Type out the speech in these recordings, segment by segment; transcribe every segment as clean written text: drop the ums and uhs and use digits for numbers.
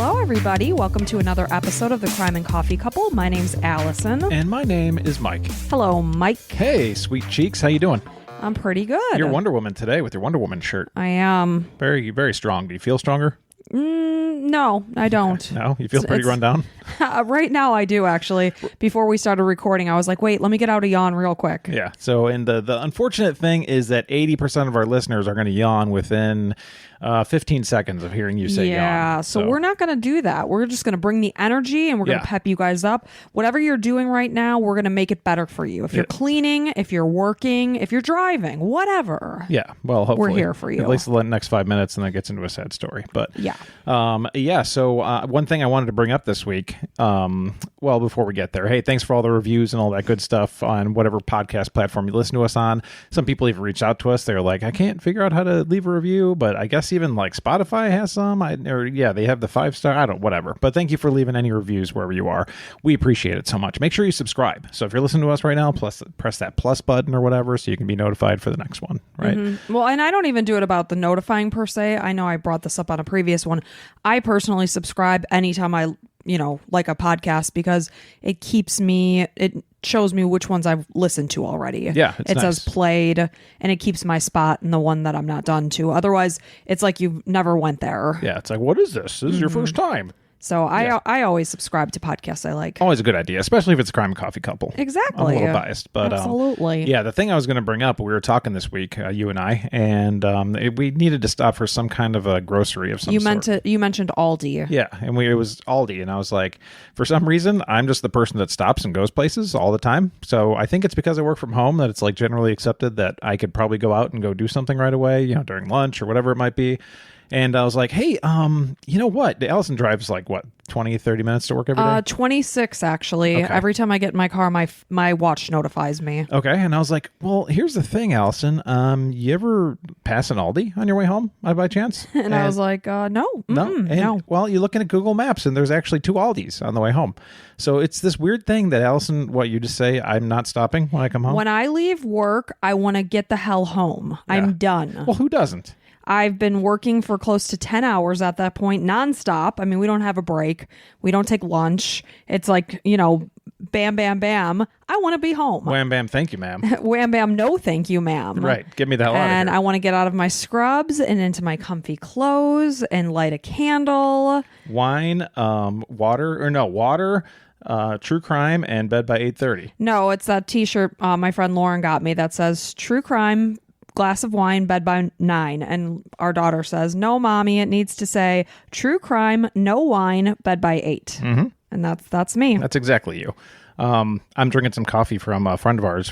Hello, everybody. Welcome to another episode of the Crime and Coffee Couple. My name's Allison. And my name is Mike. Hello, Mike. Hey, sweet cheeks. How you doing? I'm pretty good. You're Wonder Woman today with your Wonder Woman shirt. I am. Very, very strong. Do you feel stronger? No, I don't. No? You feel pretty run down? Right now I do, actually. Before we started recording, I was like, wait, let me get out a yawn real quick. Yeah. So, and the unfortunate thing is that 80% of our listeners are going to yawn within 15 seconds of hearing you say yawn. Yeah, so we're not going to do that. We're just going to bring the energy and we're going to pep you guys up. Whatever you're doing right now, we're going to make it better for you. If you're cleaning, if you're working, if you're driving, whatever. Yeah, well, hopefully. We're here for you. At least the next 5 minutes, and then it gets into a sad story. But yeah. So one thing I wanted to bring up this week, well, before we get there, hey, thanks for all the reviews and all that good stuff on whatever podcast platform you listen to us on. Some people even reach out to us. They're like, I can't figure out how to leave a review, but I guess even like Spotify has some. They have the 5-star. I don't, whatever. But thank you for leaving any reviews wherever you are. We appreciate it so much. Make sure you subscribe. So if you're listening to us right now, press that plus button or whatever so you can be notified for the next one, right? Mm-hmm. Well, and I don't even do it about the notifying per se. I know I brought this up on a previous one. I personally subscribe anytime I, like a podcast because it shows me which ones I've listened to already. Yeah, it says played, and it keeps my spot in the one that I'm not done to. Otherwise, it's like you've never went there. Yeah, it's like, what is this? This is your first time. So I always subscribe to podcasts I like. Always a good idea, especially if it's a Crime and Coffee Couple. Exactly. I'm a little biased, but absolutely. The thing I was going to bring up, we were talking this week, you and I, and we needed to stop for some kind of a grocery of some sort. You mentioned Aldi. Yeah, and it was Aldi, and I was like, for some reason, I'm just the person that stops and goes places all the time. So I think it's because I work from home that it's like generally accepted that I could probably go out and go do something right away, during lunch or whatever it might be. And I was like, hey, you know what? Allison drives like, 20, 30 minutes to work every day? 26, actually. Okay. Every time I get in my car, my watch notifies me. Okay. And I was like, well, here's the thing, Allison. You ever pass an Aldi on your way home by chance? And I was like, no. No. Well, you're looking at Google Maps, and there's actually 2 Aldis on the way home. So it's this weird thing that, Allison, you just say, I'm not stopping when I come home? When I leave work, I want to get the hell home. Yeah. I'm done. Well, who doesn't? I've been working for close to 10 hours at that point, nonstop. I mean, we don't have a break. We don't take lunch. It's like, bam, bam, bam. I want to be home. Wham, bam, thank you, ma'am. Wham, bam, no thank you, ma'am. Right. Get me the hell out of here. And I want to get out of my scrubs and into my comfy clothes and light a candle. Wine, water, true crime, and bed by 8:30. No, it's that t-shirt my friend Lauren got me that says true crime, glass of wine, bed by 9. And our daughter says, no, mommy, it needs to say true crime, no wine, bed by 8. Mm-hmm. And that's me. That's exactly you. I'm drinking some coffee from a friend of ours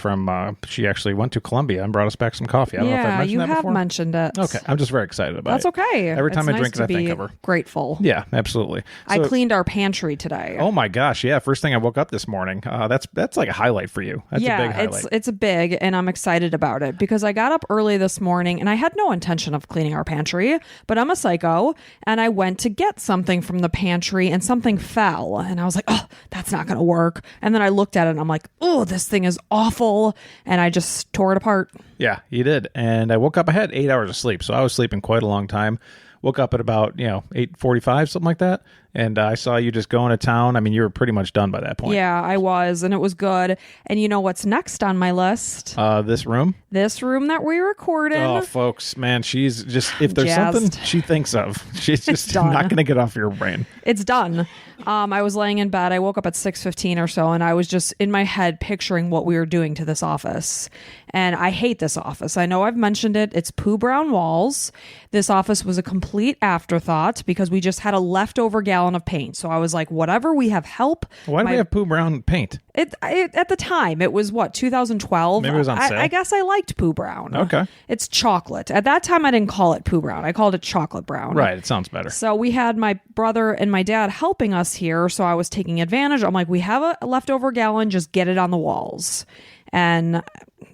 she actually went to Columbia and brought us back some coffee. I don't know if I mentioned that before. You have mentioned it. Okay. I'm just very excited about it. That's okay. Every time I drink it, I think of her. Grateful. Yeah, absolutely. So, I cleaned our pantry today. Oh my gosh. Yeah. First thing I woke up this morning. That's like a highlight for you. That's a big highlight. It's a big, and I'm excited about it because I got up early this morning and I had no intention of cleaning our pantry, but I'm a psycho and I went to get something from the pantry and something fell and I was like, oh, that's not going to work. And then I looked at it and I'm like, oh, this thing is awful. And I just tore it apart. Yeah, you did. And I woke up, I had 8 hours of sleep. So I was sleeping quite a long time. Woke up at about, 8:45, something like that. And I saw you just going to town. I mean, you were pretty much done by that point. Yeah, I was. And it was good. And you know what's next on my list? This room? This room that we recorded. Oh, folks, man, she's just, if there's something she thinks of, she's just not going to get off your brain. It's done. I was laying in bed. I woke up at 6:15 or so, and I was just in my head picturing what we were doing to this office. And I hate this office. I know I've mentioned it. It's poo brown walls. This office was a complete afterthought because we just had a leftover gallon of paint. So I was like, whatever, we have help. Why do we have poo brown paint? At the time, it was 2012? Maybe it was on sale. I guess I liked poo brown. Okay. It's chocolate. At that time, I didn't call it poo brown. I called it chocolate brown. Right. It sounds better. So we had my brother and my dad helping us here. So I was taking advantage. I'm like, we have a leftover gallon. Just get it on the walls. And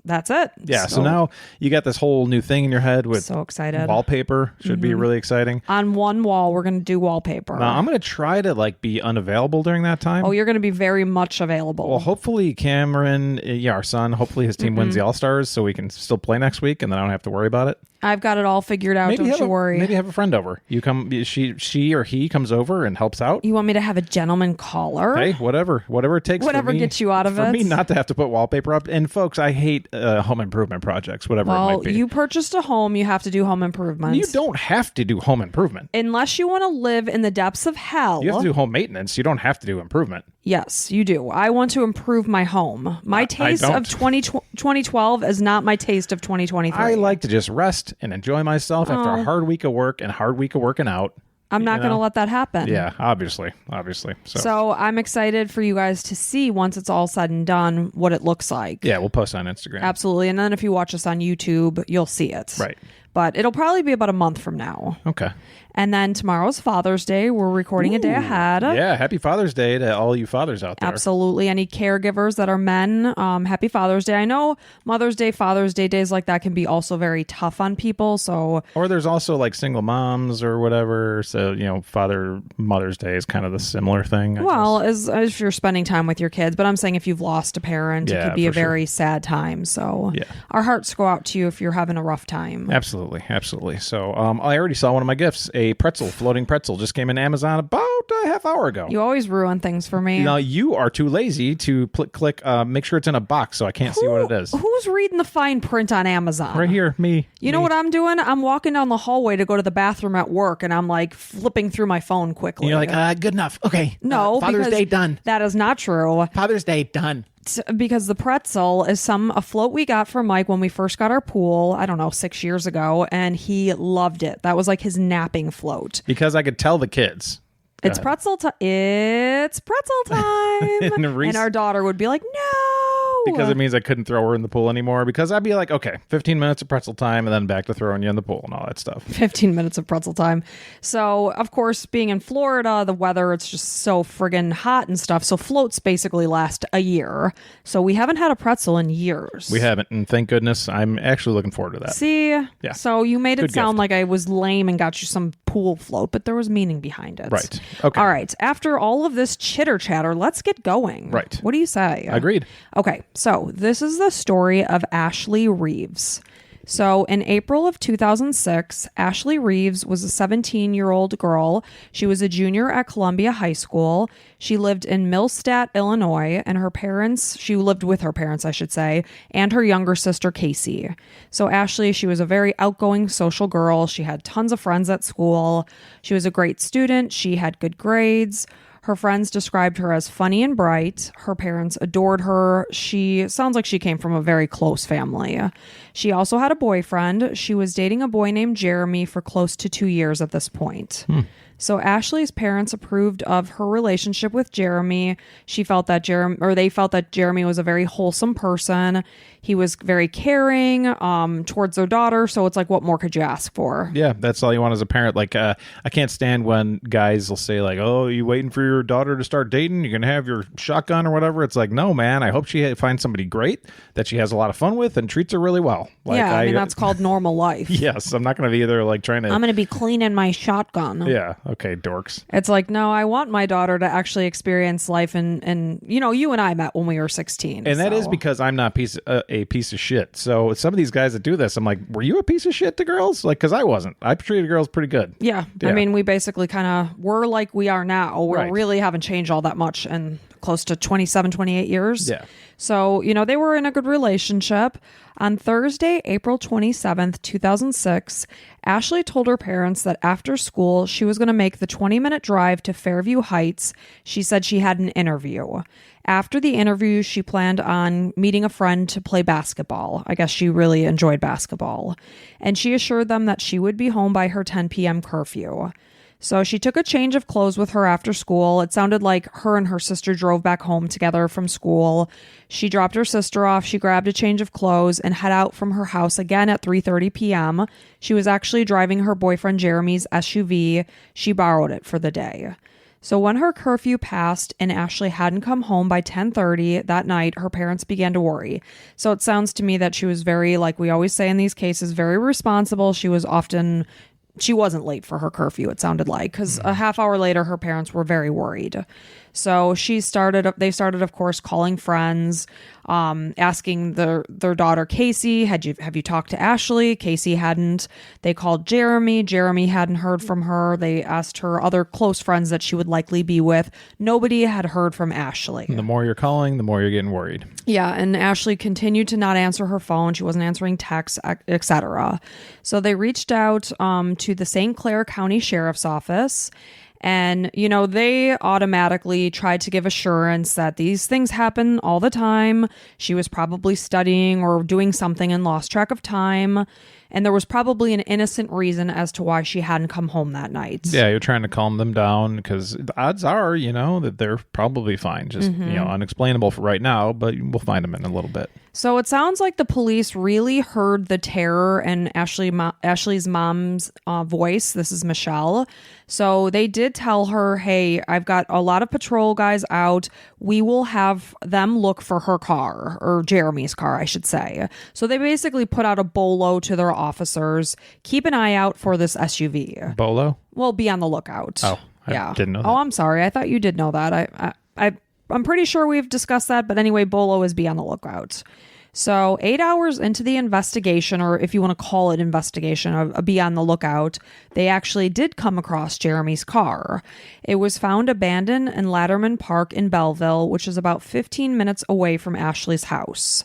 that's it. Yeah. So now you got this whole new thing in your head with so excited. Wallpaper. Should be really exciting. On one wall, we're going to do wallpaper. Now, I'm going to try to like be unavailable during that time. Oh, you're going to be very much available. Well, hopefully Cameron, our son, hopefully his team wins the All-Stars so we can still play next week and then I don't have to worry about it. I've got it all figured out. Don't you worry. Maybe have a friend over. You come, she or he comes over and helps out. You want me to have a gentleman caller? Hey, whatever it takes. Whatever gets you out of it. For me not to have to put wallpaper up. And folks, I hate home improvement projects, whatever it might be. You purchased a home, you have to do home improvements. You don't have to do home improvement. Unless you want to live in the depths of hell. You have to do home maintenance. You don't have to do improvement. Yes, you do. I want to improve my home. My taste of 2012 is not my taste of 2023. I like to just rest and enjoy myself after a hard week of work and hard week of working out. I'm not going to let that happen. Yeah, obviously. So I'm excited for you guys to see once it's all said and done what it looks like. Yeah, we'll post on Instagram. Absolutely. And then if you watch us on YouTube, you'll see it. Right. But it'll probably be about a month from now. Okay. And then tomorrow's Father's Day. We're recording a day ahead. Yeah, happy Father's Day to all you fathers out there. Absolutely. Any caregivers that are men, happy Father's Day. I know Mother's Day, Father's Day, days like that can be also very tough on people. So, or there's also like single moms or whatever. So, Mother's Day is kind of the similar thing. Well, as you're spending time with your kids. But I'm saying if you've lost a parent, it could be a very sad time. So our hearts go out to you if you're having a rough time. Absolutely. So I already saw one of my gifts. A floating pretzel just came in Amazon about a half hour ago. You always ruin things for me. Now you are too lazy to click make sure it's in a box so I can't see what it is. Who's reading the fine print on Amazon? Right here, me. You know what I'm doing? I'm walking down the hallway to go to the bathroom at work and I'm like flipping through my phone quickly. And you're like, good enough. Okay. No, Father's Day done. That is not true. Father's Day done. Because the pretzel is a float we got for Mike when we first got our pool, I don't know, 6 years ago, and he loved it. That was like his napping float. Because I could tell the kids. It's pretzel time. It's pretzel time. And our daughter would be like, no. Because it means I couldn't throw her in the pool anymore. Because I'd be like, okay, 15 minutes of pretzel time and then back to throwing you in the pool and all that stuff. 15 minutes of pretzel time. So, of course, being in Florida, the weather, it's just so friggin' hot and stuff. So floats basically last a year. So we haven't had a pretzel in years. We haven't. And thank goodness. I'm actually looking forward to that. See? Yeah. So you made it Good sound gift. like I was lame and got you some pool float, but there was meaning behind it. Right. Okay. All right. After all of this chitter chatter, let's get going. Right. What do you say? Agreed. Okay. So this is the story of Ashley Reeves. So in April of 2006, Ashley Reeves was a 17-year-old girl. She was a junior at Columbia High School. She lived in Millstadt, Illinois, and she lived with her parents, I should say, and her younger sister, Casey. So Ashley, she was a very outgoing social girl. She had tons of friends at school. She was a great student. She had good grades. Her friends described her as funny and bright. Her parents adored her. She sounds like she came from a very close family. She also had a boyfriend. She was dating a boy named Jeremy for close to 2 years at this point. So Ashley's parents approved of her relationship with Jeremy. They felt that Jeremy was a very wholesome person. He was very caring towards their daughter. So it's like, what more could you ask for? Yeah, that's all you want as a parent. Like, I can't stand when guys will say like, "Oh, you waiting for your daughter to start dating? You're gonna have your shotgun or whatever." It's like, no, man. I hope she finds somebody great that she has a lot of fun with and treats her really well. Like, yeah, I mean that's called normal life. Yes, I'm not gonna be either like trying to. I'm gonna be cleaning my shotgun. Yeah. Okay, dorks. It's like, no, I want my daughter to actually experience life, and you and I met when we were 16, and that is because I'm not a piece of shit. So some of these guys that do this, I'm like, were you a piece of shit to girls? Like, because I wasn't. I treated girls pretty good. Yeah. I mean, we basically kind of were like we are now. We really haven't changed all that much in close to 27, 28 years. Yeah. So, they were in a good relationship. On Thursday, April 27th, 2006, Ashley told her parents that after school, she was going to make the 20-minute drive to Fairview Heights. She said she had an interview. After the interview, she planned on meeting a friend to play basketball. I guess she really enjoyed basketball. And she assured them that she would be home by her 10 p.m. curfew. So she took a change of clothes with her after school. It sounded like her and her sister drove back home together from school. She dropped her sister off. She grabbed a change of clothes and head out from her house again at 3:30 p.m. She was actually driving her boyfriend Jeremy's SUV. She borrowed it for the day. So when her curfew passed and Ashley hadn't come home by 10:30 that night, her parents began to worry. So it sounds to me that she was very, like we always say in these cases, very responsible. She wasn't late for her curfew, it sounded like, because a half hour later, her parents were very worried. So they started, of course, calling friends, asking their daughter, Casey, have you talked to Ashley? Casey hadn't. They called Jeremy. Jeremy hadn't heard from her. They asked her other close friends that she would likely be with. Nobody had heard from Ashley. And the more you're calling, the more you're getting worried. Yeah, and Ashley continued to not answer her phone. She wasn't answering texts, etc. So they reached out to the St. Clair County Sheriff's Office. And, they automatically tried to give assurance that these things happen all the time. She was probably studying or doing something and lost track of time. And there was probably an innocent reason as to why she hadn't come home that night. Yeah, you're trying to calm them down because the odds are, that they're probably fine. Just, unexplainable for right now, but we'll find them in a little bit. So it sounds like the police really heard the terror in Ashley's mom's voice. This is Michelle. So they did tell her, hey, I've got a lot of patrol guys out. We will have them look for her car, or Jeremy's car, I should say. So they basically put out a bolo to their officers. Keep an eye out for this SUV. Bolo? Well, be on the lookout. Oh, I didn't know that. Oh, I'm sorry. I thought you did know that. I'm pretty sure we've discussed that. But anyway, bolo is be on the lookout. So 8 hours into the investigation, or if you want to call it investigation, or be on the lookout, they actually did come across Jeremy's car. It was found abandoned in Latterman Park in Belleville, which is about 15 minutes away from Ashley's house.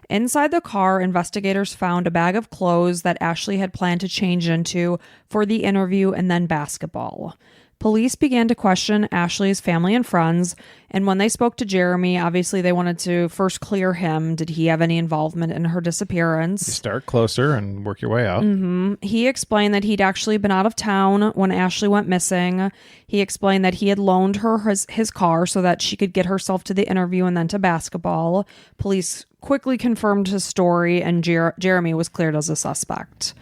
Inside the car, investigators found a bag of clothes that Ashley had planned to change into for the interview and then basketball. Police began to question Ashley's family and friends, and when they spoke to Jeremy, obviously they wanted to first clear him. Did he have any involvement in her disappearance? You start closer and work your way out. He explained that he'd actually been out of town when Ashley went missing. He explained that he had loaned her his car so that she could get herself to the interview and then to basketball. Police quickly confirmed his story, and Jeremy was cleared as a suspect.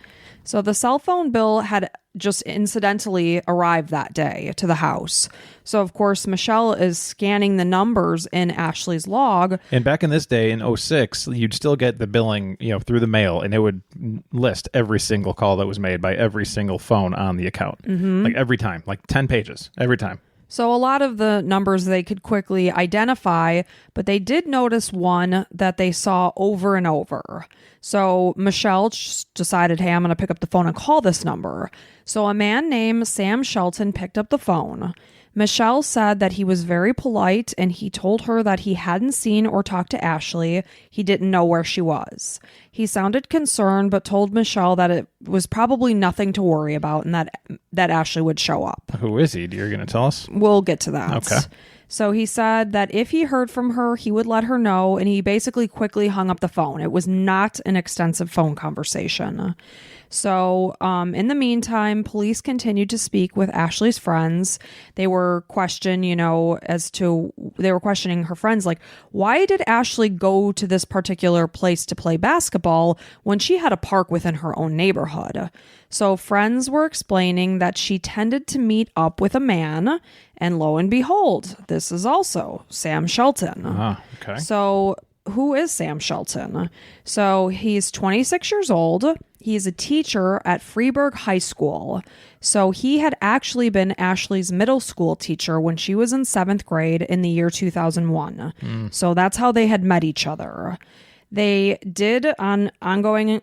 So the cell phone bill had just incidentally arrived that day to the house. So, of course, Michelle is scanning the numbers in Ashley's log. And back in this day, in 2006, you'd still get the billing, through the mail, and it would list every single call that was made by every single phone on the account. Like every time, like 10 pages, every time. So a lot of the numbers they could quickly identify, but they did notice one that they saw over and over. So Michelle just decided, hey, I'm going to pick up the phone and call this number. So a man named Sam Shelton picked up the phone. Michelle said that he was very polite and he told her that he hadn't seen or talked to Ashley. He didn't know where she was. He sounded concerned, but told Michelle that it was probably nothing to worry about and that Ashley would show up. Who is he? You're going to tell us? We'll get to that. Okay. So he said that if he heard from her, he would let her know, and he basically quickly hung up the phone. It was not an extensive phone conversation. So in the meantime, police continued to speak with Ashley's friends. They were questioning her friends, like, why did Ashley go to this particular place to play basketball when she had a park within her own neighborhood? So friends were explaining that she tended to meet up with a man, and lo and behold, this is also Sam Shelton. Okay. So who is Sam Shelton? So he's 26 years old. He's a teacher at Freeburg High School. So he had actually been Ashley's middle school teacher when she was in 7th grade in the year 2001. So that's how they had met each other. They did an ongoing,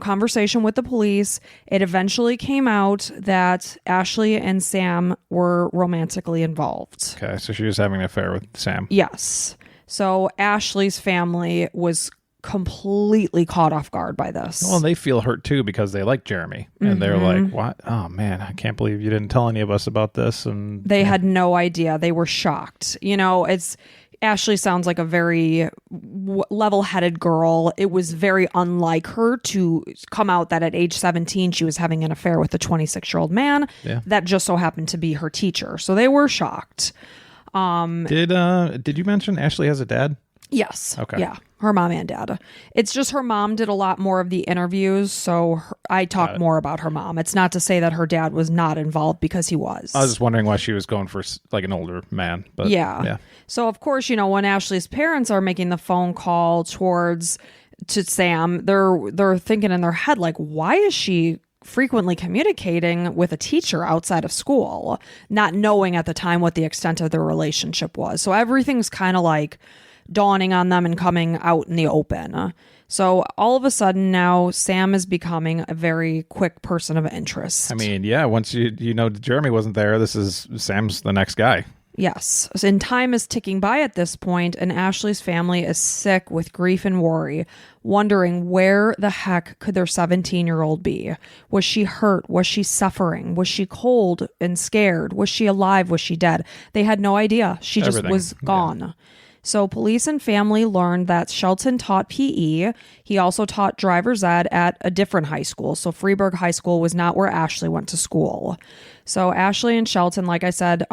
conversation with the police. It eventually came out that Ashley and Sam were romantically involved. Okay, so she was having an affair with Sam. Yes. So Ashley's family was completely caught off guard by this. Well, they feel hurt too because they like Jeremy. And they're like, what? Oh, man, I can't believe you didn't tell any of us about this. And they had no idea. They were shocked. Ashley sounds like a very level-headed girl. It was very unlike her to come out that at age 17 she was having an affair with a 26-year-old man that just so happened to be her teacher. So they were shocked. Did you mention Ashley has a dad? Yes. Okay. Yeah. Her mom and dad. It's just her mom did a lot more of the interviews, so I talk more about her mom. It's not to say that her dad was not involved, because he was. I was just wondering why she was going for like an older man. But yeah. So of course, when Ashley's parents are making the phone call to Sam, they're thinking in their head, like, why is she frequently communicating with a teacher outside of school, not knowing at the time what the extent of their relationship was. So everything's kind of like dawning on them and coming out in the open. So all of a sudden now Sam is becoming a very quick person of interest. I mean, yeah, once Jeremy wasn't there, Sam's the next guy. Yes. And time is ticking by at this point, and Ashley's family is sick with grief and worry, wondering where the heck could their 17-year-old be? Was she hurt? Was she suffering? Was she cold and scared? Was she alive? Was she dead? They had no idea. She just was gone. Yeah. So police and family learned that Shelton taught PE. He also taught driver's ed at a different high school. So Freeburg High School was not where Ashley went to school. So Ashley and Shelton, like I said,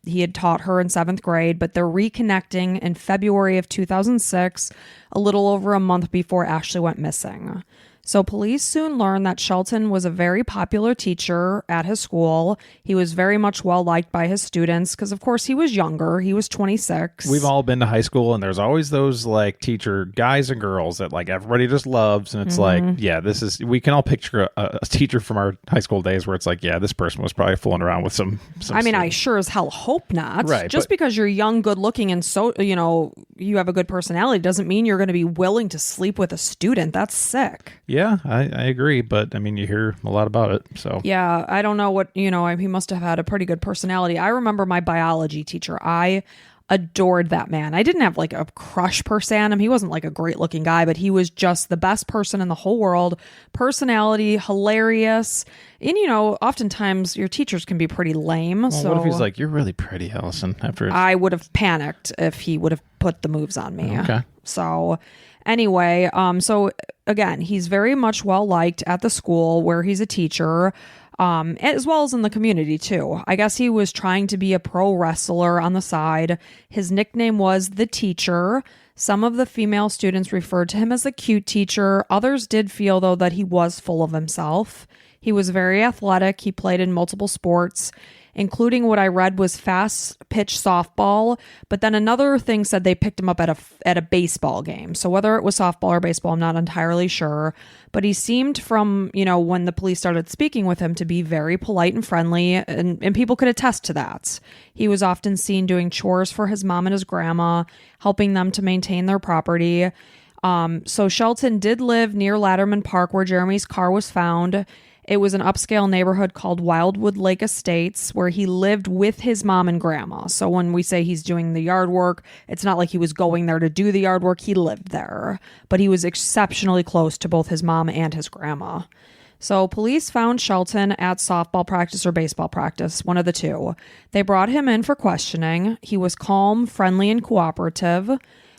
he had taught her in 7th grade, but they're reconnecting in February of 2006, a little over a month before Ashley went missing. So police soon learned that Shelton was a very popular teacher at his school. He was very much well-liked by his students because, of course, he was younger. He was 26. We've all been to high school, and there's always those, like, teacher guys and girls that, like, everybody just loves. And it's like, yeah, we can all picture a teacher from our high school days where it's like, yeah, this person was probably fooling around with some I mean, I sure as hell hope not. Right. Just because you're young, good-looking, and so, you have a good personality doesn't mean you're going to be willing to sleep with a student. That's sick. Yeah, I agree, but I mean, you hear a lot about it, so. Yeah, I don't know what, he must have had a pretty good personality. I remember my biology teacher. I adored that man. I didn't have like a crush per se on him. He wasn't like a great looking guy, but he was just the best person in the whole world. Personality, hilarious. And, oftentimes your teachers can be pretty lame. Well, so what if he's like, you're really pretty, Allison, I would have panicked if he would have put the moves on me. Okay. So anyway, so again, he's very much well liked at the school where he's a teacher, as well as in the community too. I guess he was trying to be a pro wrestler on the side. His nickname was the Teacher. Some of the female students referred to him as the cute teacher. Others did feel, though, that he was full of himself. He was very athletic. He played in multiple sports, including what I read was fast pitch softball. But then another thing said they picked him up at a baseball game. So whether it was softball or baseball, I'm not entirely sure. But he seemed from, when the police started speaking with him to be very polite and friendly. And people could attest to that. He was often seen doing chores for his mom and his grandma, helping them to maintain their property. So Shelton did live near Latterman Park where Jeremy's car was found. It was an upscale neighborhood called Wildwood Lake Estates where he lived with his mom and grandma. So when we say he's doing the yard work, it's not like he was going there to do the yard work. He lived there, but he was exceptionally close to both his mom and his grandma. So police found Shelton at softball practice or baseball practice, one of the two. They brought him in for questioning. He was calm, friendly, and cooperative.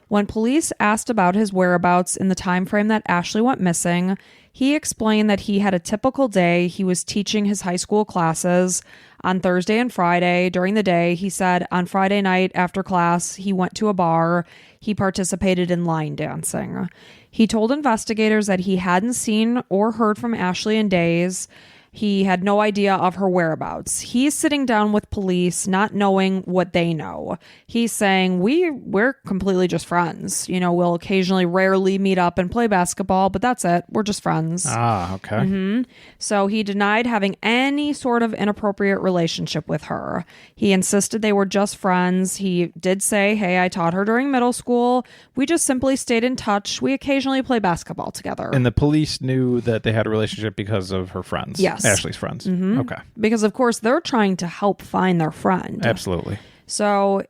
When police asked about his whereabouts in the time frame that Ashley went missing, he explained that he had a typical day. He was teaching his high school classes on Thursday and Friday. During the day, he said on Friday night after class, he went to a bar. He participated in line dancing. He told investigators that he hadn't seen or heard from Ashley in days. He had no idea of her whereabouts. He's sitting down with police, not knowing what they know. He's saying, we're completely just friends. We'll occasionally rarely meet up and play basketball, but that's it. We're just friends. Ah, okay. So he denied having any sort of inappropriate relationship with her. He insisted they were just friends. He did say, hey, I taught her during middle school. We just simply stayed in touch. We occasionally play basketball together. And the police knew that they had a relationship because of her friends. Yes. Ashley's friends. Okay. Because, of course, they're trying to help find their friend. Absolutely. So,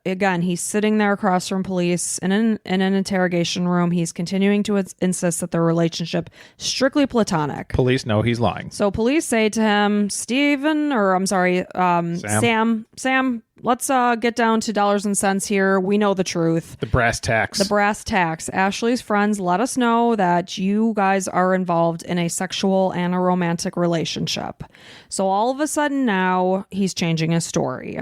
again, he's sitting there across from police in an interrogation room. He's continuing to insist that their relationship strictly platonic. Police know he's lying. So police say to him, Sam, let's get down to dollars and cents here. We know the truth. The brass tacks. The brass tacks. Ashley's friends let us know that you guys are involved in a sexual and a romantic relationship. So all of a sudden now he's changing his story.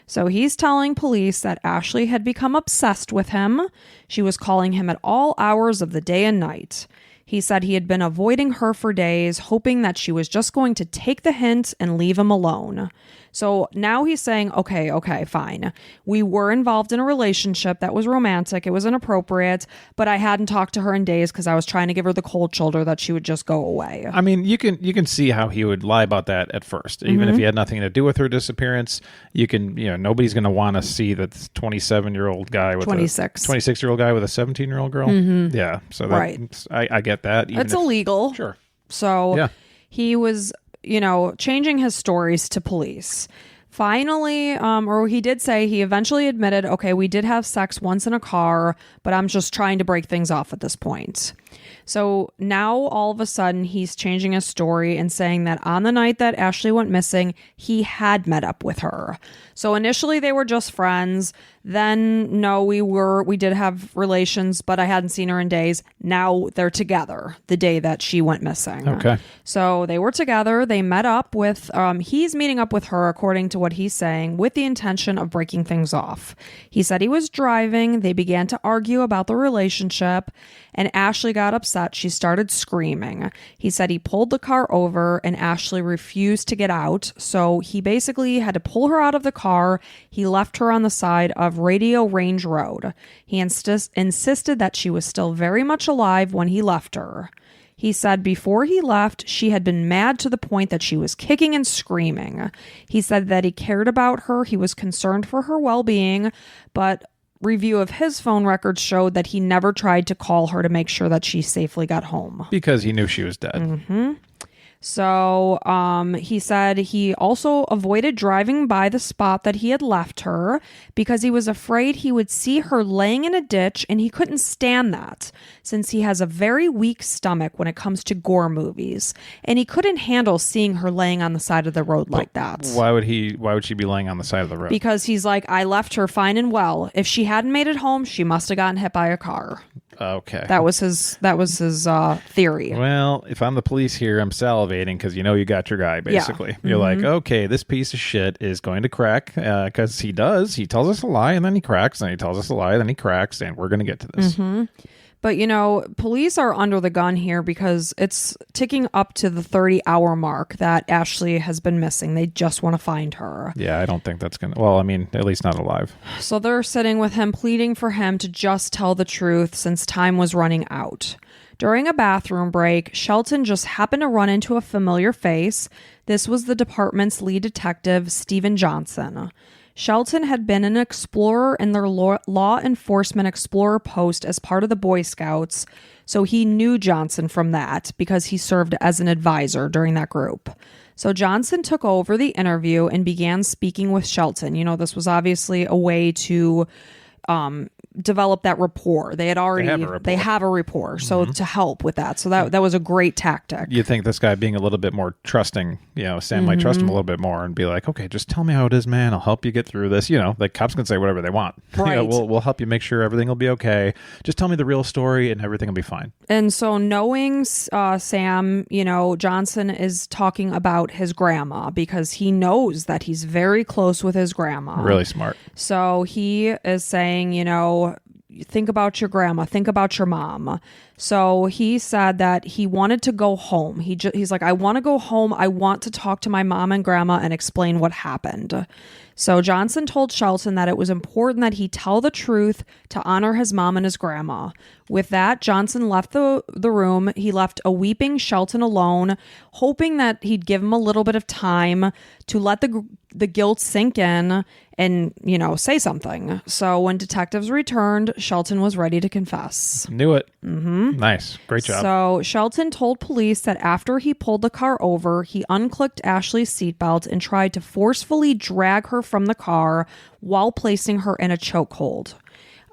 So he's telling police that Ashley had become obsessed with him. She was calling him at all hours of the day and night. He said he had been avoiding her for days, hoping that she was just going to take the hint and leave him alone. So now he's saying, okay, fine. We were involved in a relationship that was romantic. It was inappropriate, but I hadn't talked to her in days because I was trying to give her the cold shoulder that she would just go away. I mean, you can see how he would lie about that at first. Even if he had nothing to do with her disappearance, nobody's going to want to see that 27-year-old guy with 26-year-old guy with a 17-year-old girl. Yeah. So that, I get that. It's illegal. Sure. So he was, changing his stories to police. Finally, or he did say he eventually admitted, okay, we did have sex once in a car, but I'm just trying to break things off at this point. So now all of a sudden he's changing his story and saying that on the night that Ashley went missing, he had met up with her. So initially they were just friends. Then no, we did have relations, but I hadn't seen her in days. Now they're together the day that she went missing. Okay. So they were together. They met up with, he's meeting up with her, according to what he's saying, with the intention of breaking things off. He said he was driving. They began to argue about the relationship, and Ashley got upset. She started screaming. He said he pulled the car over and Ashley refused to get out. So he basically had to pull her out of the car. He left her on the side of Radio Range Road. He insisted that she was still very much alive when he left her. He said before he left, she had been mad to the point that she was kicking and screaming. He said that he cared about her. He was concerned for her well-being, but review of his phone records showed that he never tried to call her to make sure that she safely got home. Because he knew she was dead. So he said he also avoided driving by the spot that he had left her because he was afraid he would see her laying in a ditch, and he couldn't stand that since he has a very weak stomach when it comes to gore movies, and he couldn't handle seeing her laying on the side of the road like that. Why would she be laying on the side of the road? Because he's like, I left her fine and well. If she hadn't made it home, she must have gotten hit by a car. Okay. That was his theory. Well, if I'm the police here, I'm salivating because you got your guy, basically. You're like, okay, this piece of shit is going to crack because he does. He tells us a lie and then he cracks, and he tells us a lie, then he cracks, and we're going to get to this. But, police are under the gun here because it's ticking up to the 30-hour mark that Ashley has been missing. They just want to find her. Yeah, I don't think that's going to... Well, I mean, at least not alive. So they're sitting with him, pleading for him to just tell the truth since time was running out. During a bathroom break, Shelton just happened to run into a familiar face. This was the department's lead detective, Stephen Johnson. Shelton had been an explorer in their law enforcement explorer post as part of the Boy Scouts, so he knew Johnson from that because he served as an advisor during that group. So Johnson took over the interview and began speaking with Shelton. This was obviously a way to develop that rapport. They have a rapport. So to help with that. So that was a great tactic. You think this guy being a little bit more trusting, Sam might trust him a little bit more and be like, okay, just tell me how it is, man. I'll help you get through this. The cops can say whatever they want. Right. We'll help you make sure everything will be okay. Just tell me the real story and everything will be fine. And so knowing Sam, Johnson is talking about his grandma because he knows that he's very close with his grandma. Really smart. So he is saying, think about your grandma, think about your mom. So he said that he wanted to go home. He's like, I want to go home. I want to talk to my mom and grandma and explain what happened. So Johnson told Shelton that it was important that he tell the truth to honor his mom and his grandma. With that, Johnson left the room. He left a weeping Shelton alone, hoping that he'd give him a little bit of time to let the guilt sink in and, say something. So when detectives returned, Shelton was ready to confess. Knew it. Nice. Great job. So Shelton told police that after he pulled the car over, he unclicked Ashley's seatbelt and tried to forcefully drag her from the car while placing her in a chokehold.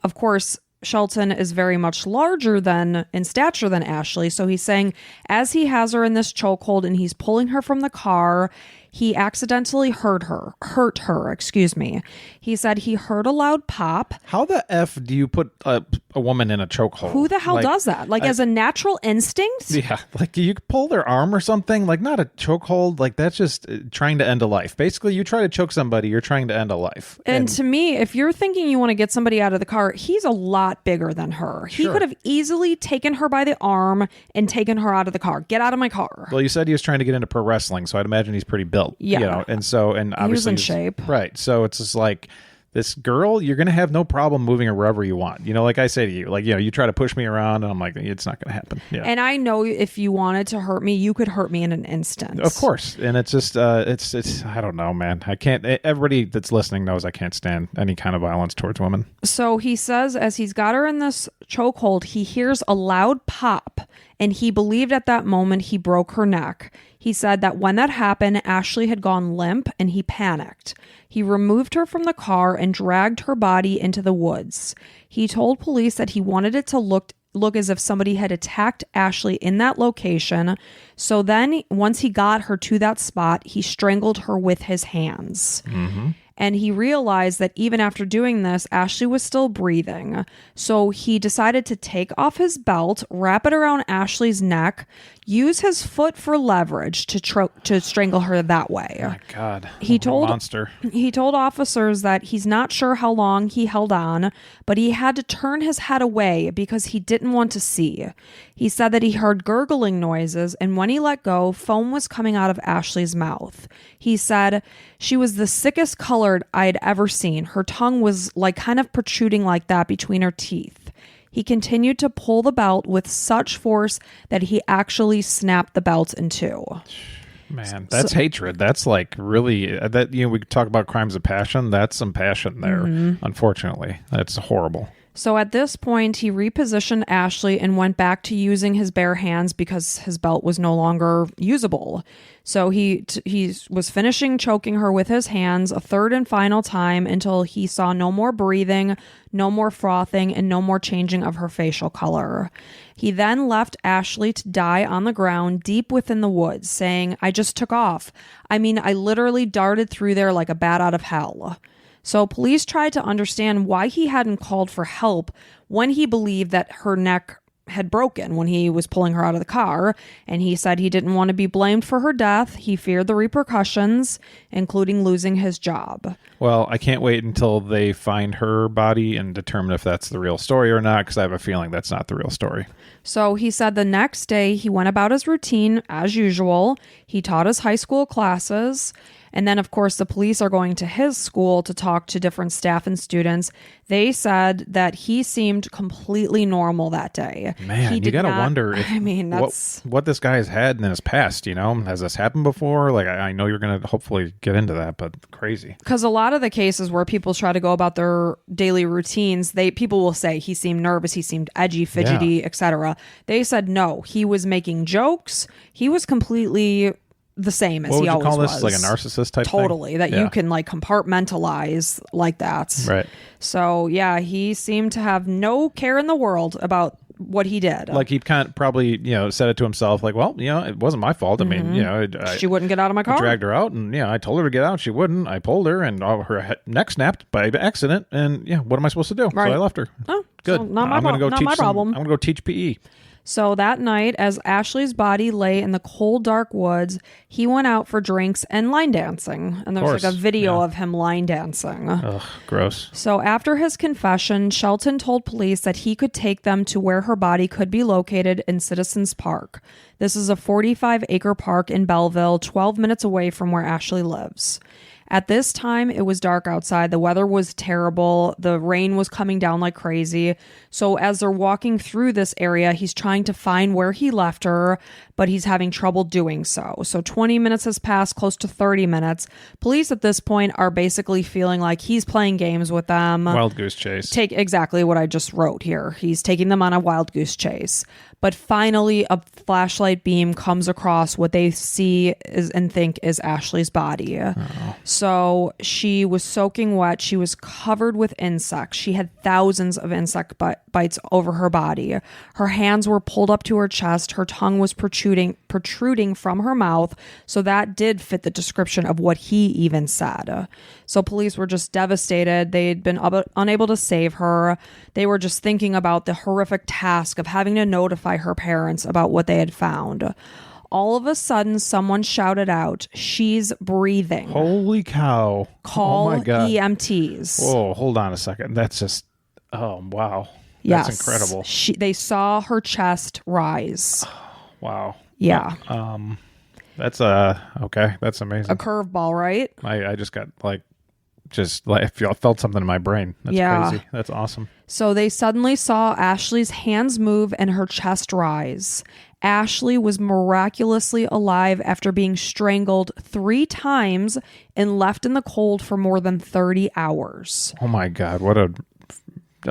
Of course, Shelton is very much larger in stature than Ashley. So he's saying as he has her in this chokehold and he's pulling her from the car, he accidentally hurt her, excuse me. He said he heard a loud pop. How the F do you put a woman in a chokehold? Who the hell does that? Like, as a natural instinct? Yeah, like you pull their arm or something, like not a chokehold, like that's just trying to end a life. Basically, you try to choke somebody, you're trying to end a life. And to me, if you're thinking you want to get somebody out of the car, he's a lot bigger than her. He could have easily taken her by the arm and taken her out of the car. Get out of my car. Well, you said he was trying to get into pro wrestling, so I'd imagine he's pretty built. Yeah. You know, and obviously he was in shape. Right. So it's just like, this girl, you're going to have no problem moving her wherever you want. You know, like I say to you, like, you know, you try to push me around and I'm like, it's not going to happen. Yeah. And I know if you wanted to hurt me, you could hurt me in an instant. Of course. And it's just, it's, I don't know, man. I can't, everybody that's listening knows I can't stand any kind of violence towards women. So he says, as he's got her in this chokehold, he hears a loud pop and he believed at that moment he broke her neck. He said that when that happened, Ashley had gone limp and he panicked. He removed her from the car and dragged her body into the woods. He told police that he wanted it to look as if somebody had attacked Ashley in that location. So then once he got her to that spot, he strangled her with his hands. Mm-hmm. And he realized that even after doing this, Ashley was still breathing. So he decided to take off his belt, wrap it around Ashley's neck, use his foot for leverage to strangle her that way. Oh my God. He told monster. He told officers that he's not sure how long he held on, but he had to turn his head away because he didn't want to see. He said that he heard gurgling noises, and when he let go, foam was coming out of Ashley's mouth. He said she was the sickest colored I'd ever seen. Her tongue was like kind of protruding like that between her teeth. He continued to pull the belt with such force that he actually snapped the belt in two. Man, that's hatred. That's like really, that, you know, we talk about crimes of passion. That's some passion there. Mm-hmm. Unfortunately, that's horrible. So at this point, he repositioned Ashley and went back to using his bare hands because his belt was no longer usable. So he was finishing choking her with his hands a third and final time until he saw no more breathing, no more frothing, and no more changing of her facial color. He then left Ashley to die on the ground deep within the woods, saying, "I just took off. I mean, I literally darted through there like a bat out of hell." So police tried to understand why he hadn't called for help when he believed that her neck had broken when he was pulling her out of the car. And he said he didn't want to be blamed for her death. He feared the repercussions, including losing his job. Well, I can't wait until they find her body and determine if that's the real story or not, because I have a feeling that's not the real story. So he said the next day he went about his routine as usual. He taught his high school classes. And then, of course, the police are going to his school to talk to different staff and students. They said that he seemed completely normal that day. Man, you got to wonder if, that's what this guy has had in his past, you know? Has this happened before? Like, I know you're going to hopefully get into that, but crazy. Because a lot of the cases where people try to go about their daily routines, people will say he seemed nervous, he seemed edgy, fidgety, etc. They said no, he was making jokes. He was completely the same as he always was. What would you call this? Like a narcissist type thing? Totally. That you can like compartmentalize like that. Right. So yeah, he seemed to have no care in the world about what he did. Like he kind of probably, you know, said it to himself like, well, you know, it wasn't my fault. I mean, you know, she wouldn't get out of my car. I dragged her out and, you know, I told her to get out. She wouldn't. I pulled her and her neck snapped by accident. And yeah, what am I supposed to do? Right. So I left her. Oh, good. So not my problem. I'm going to go teach PE. So that night, as Ashley's body lay in the cold, dark woods, he went out for drinks and line dancing. And there's like a video of him line dancing. Ugh, gross. So after his confession, Shelton told police that he could take them to where her body could be located in Citizens Park. This is a 45-acre park in Belleville, 12 minutes away from where Ashley lives. At this time, it was dark outside. The weather was terrible. The rain was coming down like crazy. So as they're walking through this area, he's trying to find where he left her, but he's having trouble doing so. So 20 minutes has passed, close to 30 minutes. Police at this point are basically feeling like he's playing games with them. Wild goose chase. Take exactly what I just wrote here. He's taking them on a wild goose chase. But finally, a flashlight beam comes across what they see and think is Ashley's body. Oh. So she was soaking wet. She was covered with insects. She had thousands of insect bites over her body. Her hands were pulled up to her chest. Her tongue was protruding protruding from her mouth. So that did fit the description of what he even said. So police were just devastated. They'd been unable to save her. They were just thinking about the horrific task of having to notify her parents about what they had found. All of a sudden, someone shouted out, "She's breathing." Holy cow. Call oh my God. EMTs. Whoa, hold on a second. That's just, oh, wow. Yes. That's incredible. They saw her chest rise. Wow. Yeah. That's okay. That's amazing. A curveball, right? I just got I felt something in my brain. That's crazy. That's awesome. So they suddenly saw Ashley's hands move and her chest rise. Ashley was miraculously alive after being strangled 3 times and left in the cold for more than 30 hours. Oh my God. What a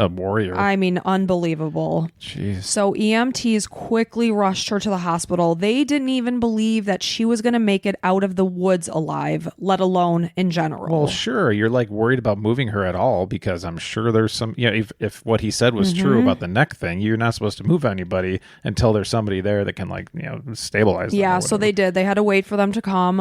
warrior. I mean, unbelievable. Jeez. So EMTs quickly rushed her to the hospital. They didn't even believe that she was going to make it out of the woods alive, let alone in general. Well, sure. You're worried about moving her at all because I'm sure there's some, if what he said was true about the neck thing, you're not supposed to move anybody until there's somebody there that can stabilize them. Yeah, so they did. They had to wait for them to come.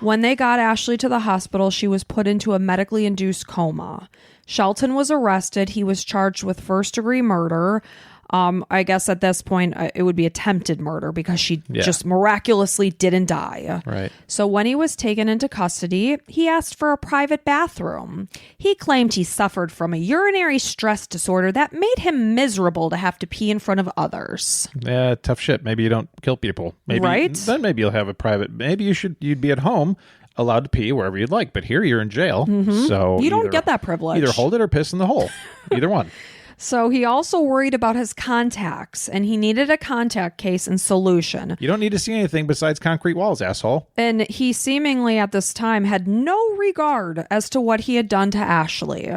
When they got Ashley to the hospital, she was put into a medically induced coma. Shelton was arrested. He was charged with first-degree murder. I guess at this point, it would be attempted murder because she just miraculously didn't die. Right. So when he was taken into custody, he asked for a private bathroom. He claimed he suffered from a urinary stress disorder that made him miserable to have to pee in front of others. Yeah, tough shit. Maybe you don't kill people. Maybe, right? Then maybe you'll have a private... Maybe you'd be at home allowed to pee wherever you'd like, but here you're in jail. So you don't get that privilege. Either hold it or piss in the hole. Either one. So he also worried about his contacts, and he needed a contact case and solution. You don't need to see anything besides concrete walls, asshole. And he seemingly at this time had no regard as to what he had done to Ashley.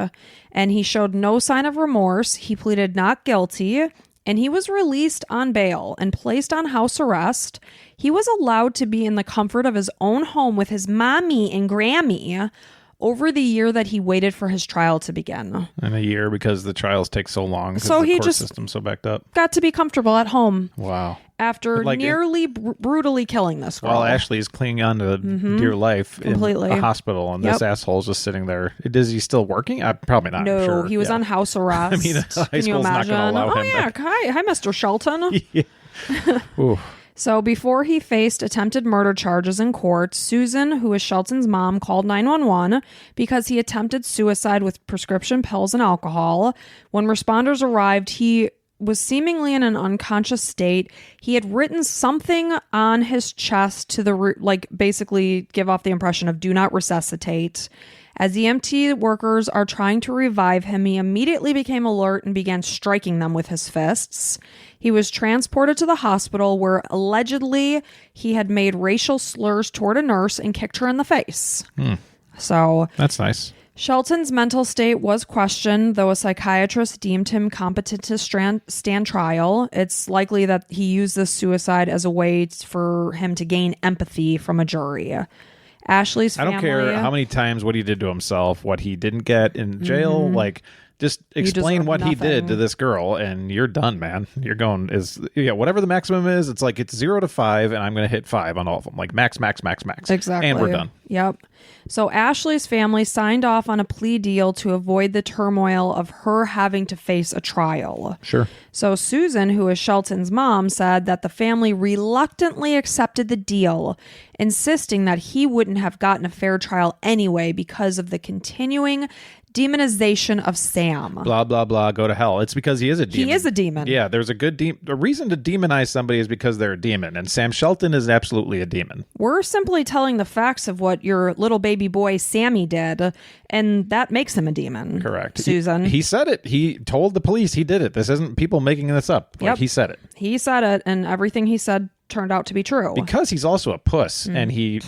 And he showed no sign of remorse. He pleaded not guilty, and he was released on bail and placed on house arrest. He was allowed to be in the comfort of his own home with his mommy and Grammy over the year that he waited for his trial to begin. And a year because the trials take so long. So the he court just system's so backed up. Got to be comfortable at home. Wow. After nearly brutally killing this girl. While Ashley's clinging on to dear life completely in a hospital, and this asshole's just sitting there. Is he still working? Probably not. No, sure. he was on house arrest. I mean, high Can you school's not imagine? going to allow him yeah, back. hi, Mr. Shelton. Ooh. So before he faced attempted murder charges in court, Susan, who is Shelton's mom, called 911 because he attempted suicide with prescription pills and alcohol. When responders arrived, he was seemingly in an unconscious state. He had written something on his chest to basically give off the impression of do not resuscitate. As EMT workers are trying to revive him, he immediately became alert and began striking them with his fists. He was transported to the hospital where allegedly he had made racial slurs toward a nurse and kicked her in the face. So that's nice. Shelton's mental state was questioned, though a psychiatrist deemed him competent to stand trial. It's likely that he used this suicide as a way for him to gain empathy from a jury. Ashley's family... I don't care how many times what he did to himself, what he didn't get in jail, just explain what he did to this girl, and you're done, man. You're going whatever the maximum is. It's it's 0 to 5, and I'm going to hit 5 on all of them. Max. Exactly. And we're done. Yep. So Ashley's family signed off on a plea deal to avoid the turmoil of her having to face a trial. Sure. So Susan, who is Shelton's mom, said that the family reluctantly accepted the deal, insisting that he wouldn't have gotten a fair trial anyway because of the continuing demonization of Sam. Blah, blah, blah. Go to hell. It's because he is a demon. He is a demon. Yeah, there's a reason to demonize somebody is because they're a demon. And Sam Shelton is absolutely a demon. We're simply telling the facts of what your little baby boy Sammy did, and that makes him a demon. Correct. Susan. He said it. He told the police he did it. This isn't people making this up. Yep. He said it. He said it, and everything he said turned out to be true. Because he's also a puss, and any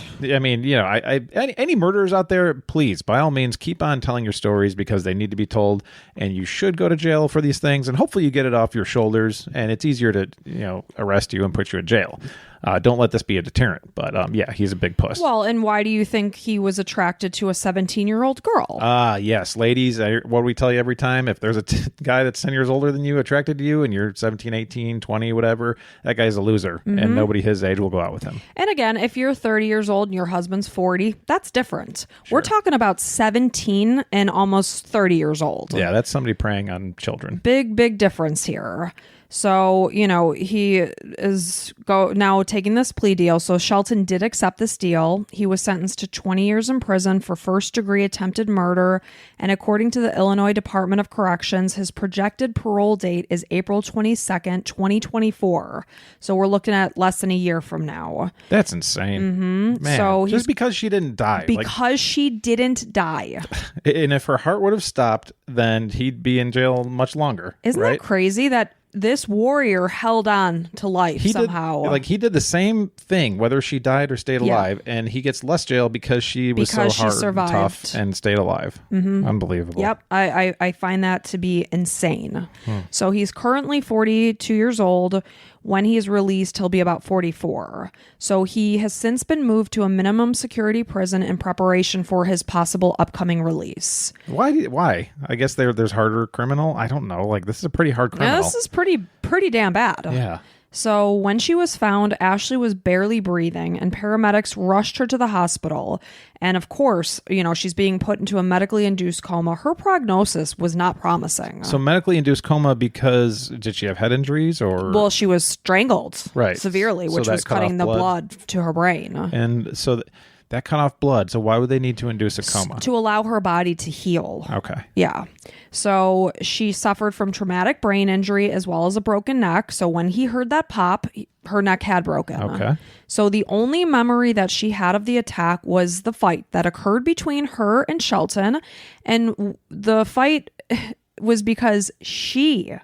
murderers out there, please, by all means, keep on telling your stories because they need to be told, and you should go to jail for these things, and hopefully you get it off your shoulders, and it's easier to, arrest you and put you in jail. Don't let this be a deterrent. But yeah, he's a big puss. Well, and why do you think he was attracted to a 17-year-old girl? Yes, ladies, what do we tell you every time? If there's a guy that's 10 years older than you attracted to you and you're 17, 18, 20, whatever, that guy's a loser. And nobody his age will go out with him. And again, if you're 30 years old and your husband's 40, that's different. Sure. We're talking about 17 and almost 30 years old. Yeah, that's somebody preying on children. Big difference here. So, he is now taking this plea deal. So Shelton did accept this deal. He was sentenced to 20 years in prison for first-degree attempted murder. And according to the Illinois Department of Corrections, his projected parole date is April 22nd, 2024. So we're looking at less than a year from now. That's insane. Man, so just because she didn't die. Because she didn't die. And if her heart would have stopped, then he'd be in jail much longer. Isn't that crazy that this warrior held on to life somehow? He did the same thing, whether she died or stayed alive, and he gets less jail because she was so hard and tough and stayed alive. Unbelievable. Yep. I find that to be insane. So he's currently 42 years old. When he is released, he'll be about 44. So he has since been moved to a minimum security prison in preparation for his possible upcoming release. Why? I guess there's harder criminal. I don't know. This is a pretty hard criminal. Yeah, this is pretty damn bad. Yeah. So when she was found, Ashley was barely breathing and paramedics rushed her to the hospital. And of course, she's being put into a medically induced coma. Her prognosis was not promising. So medically induced coma because did she have head injuries or? Well, she was strangled severely, which was cutting the blood to her brain. And so that cut off blood. So why would they need to induce a coma? To allow her body to heal. Okay. Yeah. So she suffered from traumatic brain injury as well as a broken neck. So when he heard that pop, her neck had broken. Okay. So the only memory that she had of the attack was the fight that occurred between her and Shelton. And the fight was because she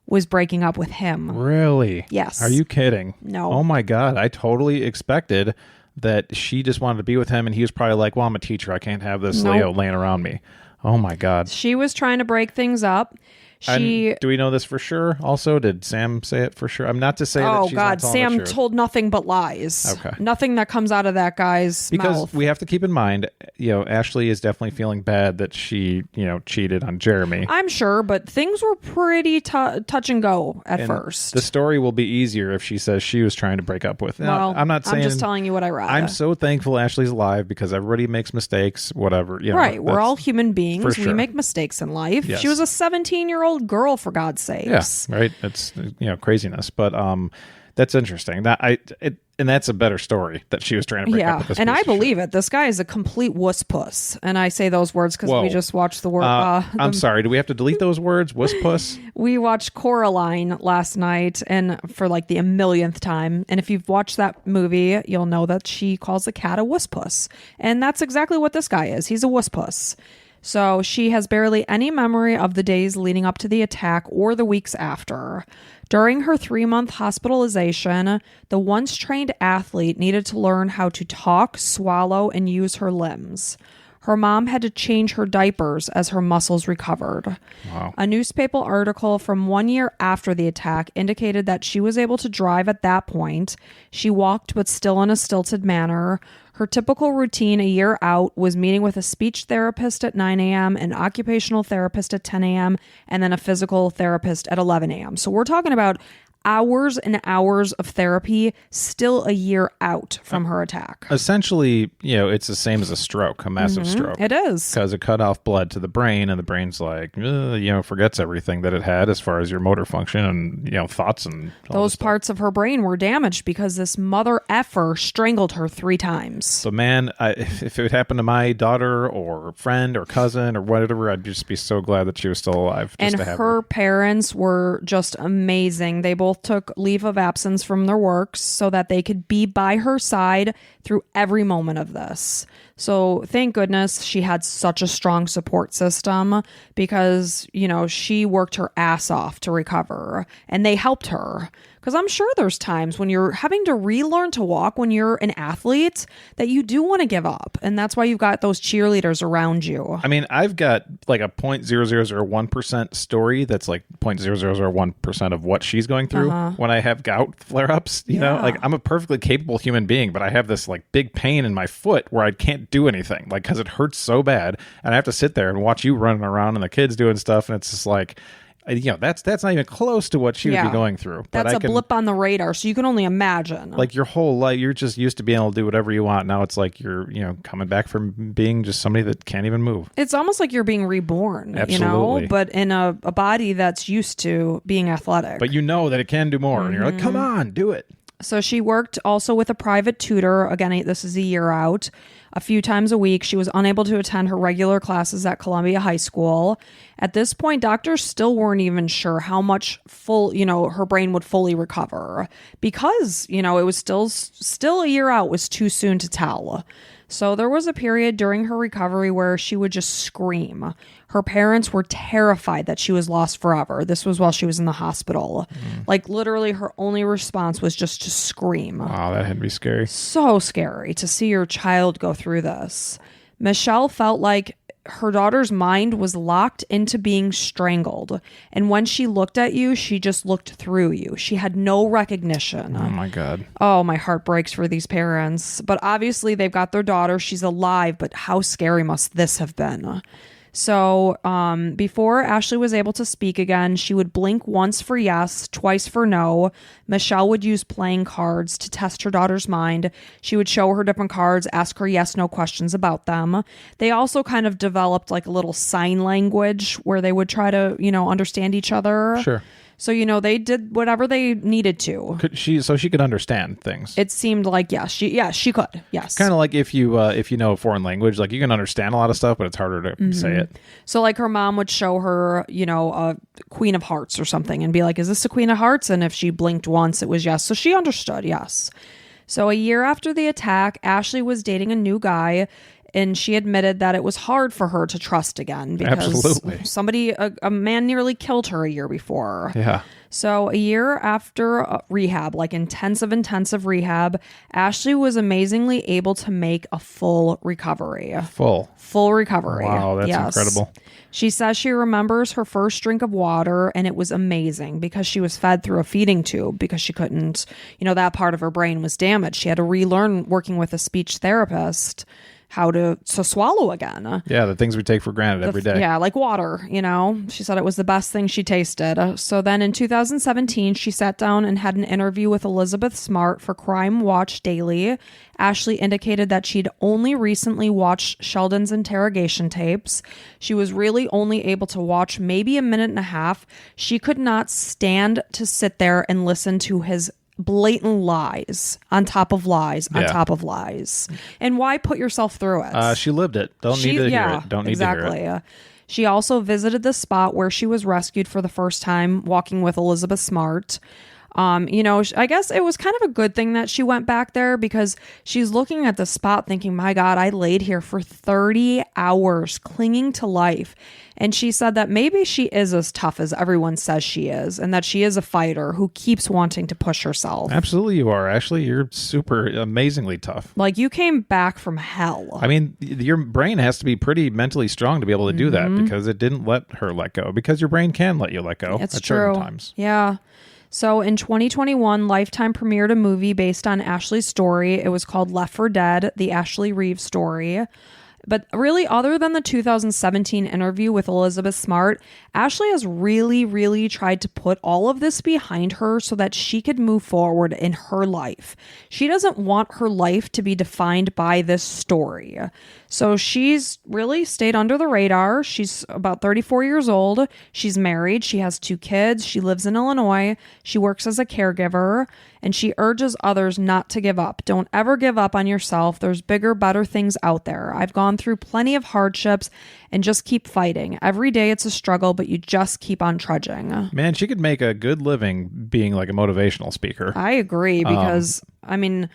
was breaking up with him. Really? Yes. Are you kidding? No. Oh my God. I totally expected that she just wanted to be with him, and he was probably like, well, I'm a teacher. I can't have this Leo laying around me. Oh, my God. She was trying to break things up. Do we know this for sure? Also, did Sam say it for sure? I'm not to say that she's not telling Sam the truth. told nothing but lies. Okay. Nothing that comes out of that guy's mouth. Because we have to keep in mind, Ashley is definitely feeling bad that she, cheated on Jeremy. I'm sure, but things were pretty touch and go at first. The story will be easier if she says she was trying to break up with him. Well, I'm not saying. I'm just telling you what I read. I'm so thankful Ashley's alive because everybody makes mistakes, whatever. Right. We're all human beings. For sure. We make mistakes in life. Yes. She was a 17-year-old girl, for God's sakes. Yeah, right. It's craziness, but that's interesting. And that's a better story that she was trying to break up with this and piece I of believe shit. it. This guy is a complete wuss puss, and I say those words because we just watched the word. I'm sorry. Do we have to delete those words? Wuss puss. We watched Coraline last night, and for like the millionth time. And if you've watched that movie, you'll know that she calls a cat a wuss puss, and that's exactly what this guy is. He's a wuss puss. So she has barely any memory of the days leading up to the attack or the weeks after. During her 3-month hospitalization, the once trained athlete needed to learn how to talk, swallow, and use her limbs. Her mom had to change her diapers as her muscles recovered. Wow. A newspaper article from 1 year after the attack indicated that she was able to drive at that point. She walked, but still in a stilted manner. Her typical routine a year out was meeting with a speech therapist at 9 a.m., an occupational therapist at 10 a.m., and then a physical therapist at 11 a.m. So we're talking about hours and hours of therapy still a year out from her attack. Essentially, it's the same as a stroke, a massive stroke. It is. Because it cut off blood to the brain, and the brain's like, forgets everything that it had as far as your motor function and, thoughts and all those parts of her brain were damaged because this mother effer strangled her 3 times. So, man, if it happened to my daughter or friend or cousin or whatever, I'd just be so glad that she was still alive. And to have her parents were just amazing. They both took leave of absence from their works so that they could be by her side through every moment of this. So thank goodness she had such a strong support system because, she worked her ass off to recover and they helped her Because I'm sure there's times when you're having to relearn to walk when you're an athlete that you do want to give up. And that's why you've got those cheerleaders around you. I mean, I've got like a 0.0001% story that's like 0.0001% of what she's going through when I have gout flare-ups. You know, like I'm a perfectly capable human being, but I have this like big pain in my foot where I can't do anything, like because it hurts so bad. And I have to sit there and watch you running around and the kids doing stuff. And it's just like, you know, that's not even close to what she would be going through. That's a blip on the radar, so you can only imagine. Like your whole life, you're just used to being able to do whatever you want. Now it's like you're, you know, coming back from being just somebody that can't even move. It's almost like you're being reborn, Absolutely. you know, but in a body that's used to being athletic. But you know that it can do more, and you're like, come on, do it. So she worked also with a private tutor. Again, this is a year out. A few times a week. She was unable to attend her regular classes at Columbia High School. At this point, doctors still weren't even sure how much her brain would fully recover because, you know, it was still a year out, was too soon to tell. So there was a period during her recovery where she would just scream. Her parents were terrified that she was lost forever. This was while she was in the hospital. Like literally her only response was just to scream. Wow, that had to be scary. So scary to see your child go through this. Michelle felt like her daughter's mind was locked into being strangled. And when she looked at you, she just looked through you. She had no recognition. Oh my God. Oh, my heart breaks for these parents. But obviously they've got their daughter. She's alive, but how scary must this have been? So before Ashley was able to speak again, she would blink once for yes, twice for no. Michelle would use playing cards to test her daughter's mind. She would show her different cards, ask her yes, no questions about them. They also kind of developed like a little sign language where they would try to, you know, understand each other. Sure. So, you know, they did whatever they needed to. So she could understand things. It seemed like, yes, she could. Yes. Kind of like if you know a foreign language, like you can understand a lot of stuff, but it's harder to say it. So like her mom would show her, you know, a Queen of Hearts or something and be like, is this a Queen of Hearts? And if she blinked once, it was yes. So she understood, yes. So a year after the attack, Ashley was dating a new guy. And she admitted that it was hard for her to trust again because a man nearly killed her a year before. Yeah. So a year after rehab, like intensive rehab, Ashley was amazingly able to make a full recovery. Full recovery. Wow, that's incredible. She says she remembers her first drink of water and it was amazing because she was fed through a feeding tube because she couldn't, you know, that part of her brain was damaged. She had to relearn working with a speech therapist how to swallow again. Yeah, the things we take for granted every day. Yeah, like water, you know. She said it was the best thing she tasted. So then in 2017, she sat down and had an interview with Elizabeth Smart for Crime Watch Daily. Ashley indicated that she'd only recently watched Sheldon's interrogation tapes. She was really only able to watch maybe a minute and a half. She could not stand to sit there and listen to his blatant lies on top of lies on top of lies. And why put yourself through it? She lived it. Don't need to hear it. Don't need to hear it. She also visited the spot where she was rescued for the first time, walking with Elizabeth Smart. You know, I guess it was kind of a good thing that she went back there because she's looking at the spot thinking, my God, I laid here for 30 hours clinging to life. And she said that maybe she is as tough as everyone says she is and that she is a fighter who keeps wanting to push herself. Absolutely you are, Ashley. You're super amazingly tough. Like you came back from hell. I mean, your brain has to be pretty mentally strong to be able to do that because it didn't let her let go because your brain can let you let go at certain times. Yeah. So in 2021, Lifetime premiered a movie based on Ashley's story. It was called Left for Dead, the Ashley Reeves story. But really, other than the 2017 interview with Elizabeth Smart, Ashley has really tried to put all of this behind her so that she could move forward in her life. She doesn't want her life to be defined by this story. So she's really stayed under the radar. She's about 34 years old. She's married. She has 2 kids. She lives in Illinois. She works as a caregiver. And she urges others not to give up. Don't ever give up on yourself. There's bigger, better things out there. I've gone through plenty of hardships and just keep fighting. Every day it's a struggle, but you just keep on trudging. Man, she could make a good living being like a motivational speaker. I agree because, I mean,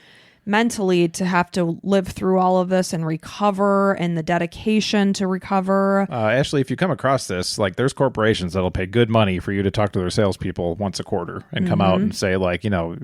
mentally to have to live through all of this and recover, and the dedication to recover. Ashley, if you come across this, like, there's corporations that'll pay good money for you to talk to their salespeople once a quarter and come out and say, like, you know,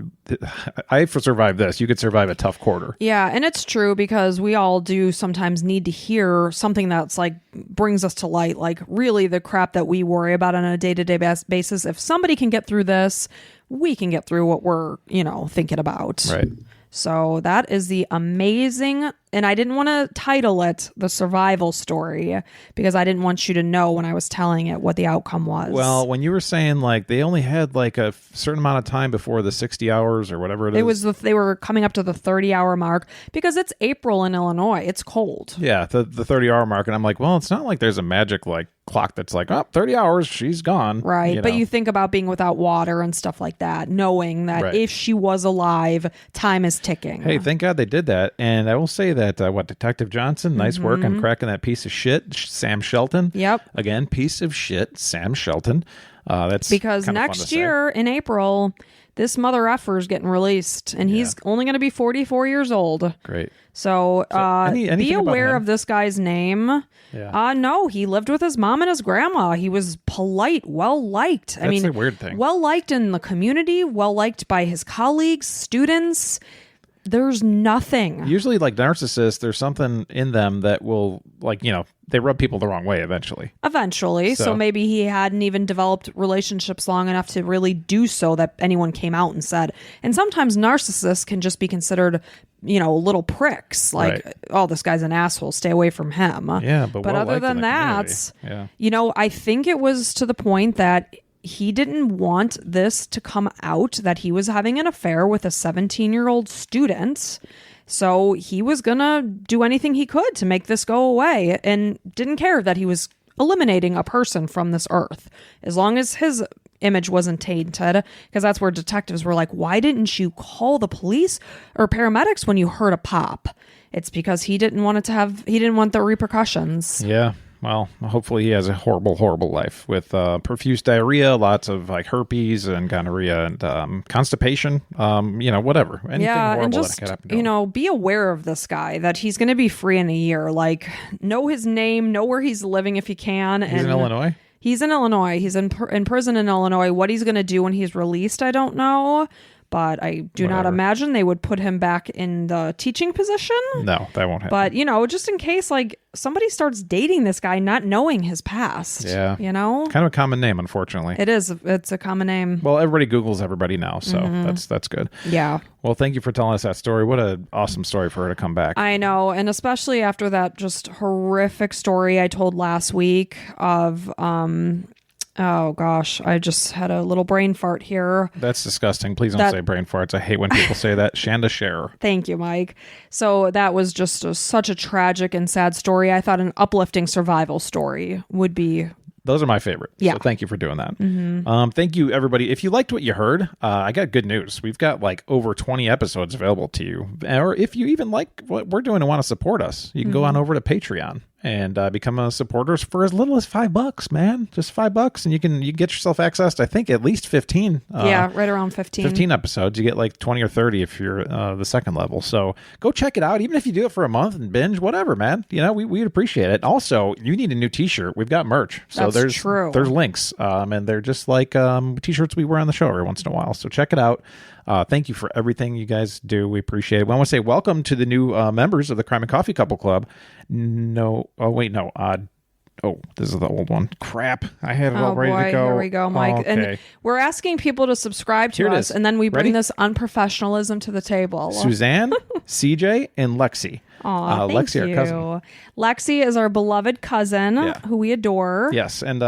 I survived this. You could survive a tough quarter. Yeah, and it's true, because we all do sometimes need to hear something that's like brings us to light, like really the crap that we worry about on a day-to-day basis. If somebody can get through this, we can get through what we're, you know, thinking about. Right. So that is the amazing, and I didn't want to title it The Survival Story, because I didn't want you to know when I was telling it what the outcome was. Well, when you were saying, like, they only had like a certain amount of time before the 60 hours or whatever it is. They were coming up to the 30-hour mark, because it's April in Illinois. It's cold. Yeah, the 30-hour mark. And I'm like, well, it's not like there's a magic, like, clock that's like, oh, 30 hours, she's gone. Right. But you think about being without water and stuff like that, knowing that if she was alive, time is ticking. Hey, thank God they did that. And I will say that, Detective Johnson, nice work on cracking that piece of shit, Sam Shelton. Yep. Again, piece of shit, Sam Shelton. That's because next year in April, this mother effer is getting released, and he's only going to be 44 years old. Great. So, be aware of this guy's name. Yeah. No, he lived with his mom and his grandma. He was polite, well-liked. That's a weird thing. Well-liked in the community, well-liked by his colleagues, students. There's nothing. Usually, like, narcissists, there's something in them that will, like, you know, they rub people the wrong way eventually. So maybe he hadn't even developed relationships long enough to really do so that anyone came out and said. And sometimes narcissists can just be considered, you know, little pricks. Like, oh, this guy's an asshole. Stay away from him. Yeah, but other than that, you know, I think it was to the point that he didn't want this to come out that he was having an affair with a 17-year-old student. So he was going to do anything he could to make this go away, and didn't care that he was eliminating a person from this earth, as long as his image wasn't tainted. Because that's where detectives were like, why didn't you call the police or paramedics when you heard a pop? It's because he didn't want the repercussions. Yeah. Well, hopefully he has a horrible, horrible life with profuse diarrhea, lots of like herpes and gonorrhea and constipation, you know, whatever. Anything horrible and just, that could happen to you him. know, be aware of this guy, that he's going to be free in a year. Like, know his name, know where he's living if you can. He's in Illinois? He's in Illinois. He's in prison in Illinois. What he's going to do when he's released, I don't know. But I do not imagine they would put him back in the teaching position. No, that won't happen. But, you know, just in case, like, somebody starts dating this guy not knowing his past. Yeah. You know? Kind of a common name, unfortunately. It is. It's a common name. Well, everybody Googles everybody now, so that's good. Yeah. Well, thank you for telling us that story. What an awesome story for her to come back. I know. And especially after that just horrific story I told last week of... oh gosh, I just had a little brain fart here. That's disgusting. Please don't say brain farts. I hate when people say that. Shanda share. Thank you, Mike. So that was just such a tragic and sad story. I thought an uplifting survival story would be... Those are my favorite. Yeah. So thank you for doing that. Thank you, everybody. If you liked what you heard, I got good news. We've got like over 20 episodes available to you. Or if you even like what we're doing and want to support us, you can go on over to Patreon and become a supporter for as little as $5, man. Just $5, and you can get yourself access to, I think, at least 15. Right around 15. 15 episodes. You get like 20 or 30 if you're the second level. So go check it out. Even if you do it for a month and binge, whatever, man. You know, we'd appreciate it. Also, you need a new t-shirt. We've got merch. So That's true. There's links. And they're just like t-shirts we wear on the show every once in a while. So check it out. Thank you for everything you guys do. We appreciate it. I want to say welcome to the new members of the Crime and Coffee Couple Club. No. Oh, wait, no. This is the old one. Crap. I had it all ready to go. Here we go, Mike. Okay. And we're asking people to subscribe to us, and then we bring this unprofessionalism to the table. Suzanne, CJ, and Lexi. Aw, thank Lexi, you. our cousin. Lexi is our beloved cousin who we adore. Yes, and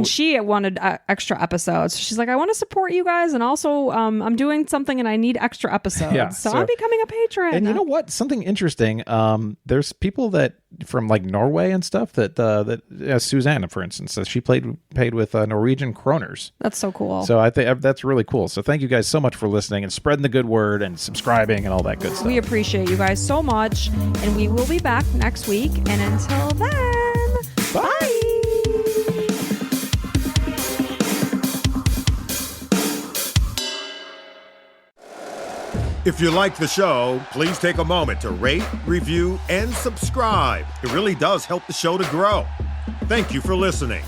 she wanted extra episodes. She's like, I want to support you guys, and also I'm doing something and I need extra episodes. So I'm becoming a patron. And you know what? Something interesting. There's people that from like Norway and stuff that Susanna, for instance, says she paid with Norwegian kroners. That's so cool. So I think that's really cool. So thank you guys so much for listening and spreading the good word and subscribing and all that good stuff. We appreciate you guys so much, and we will be back next week. And until then, bye. If you like the show, please take a moment to rate, review, and subscribe. It really does help the show to grow. Thank you for listening.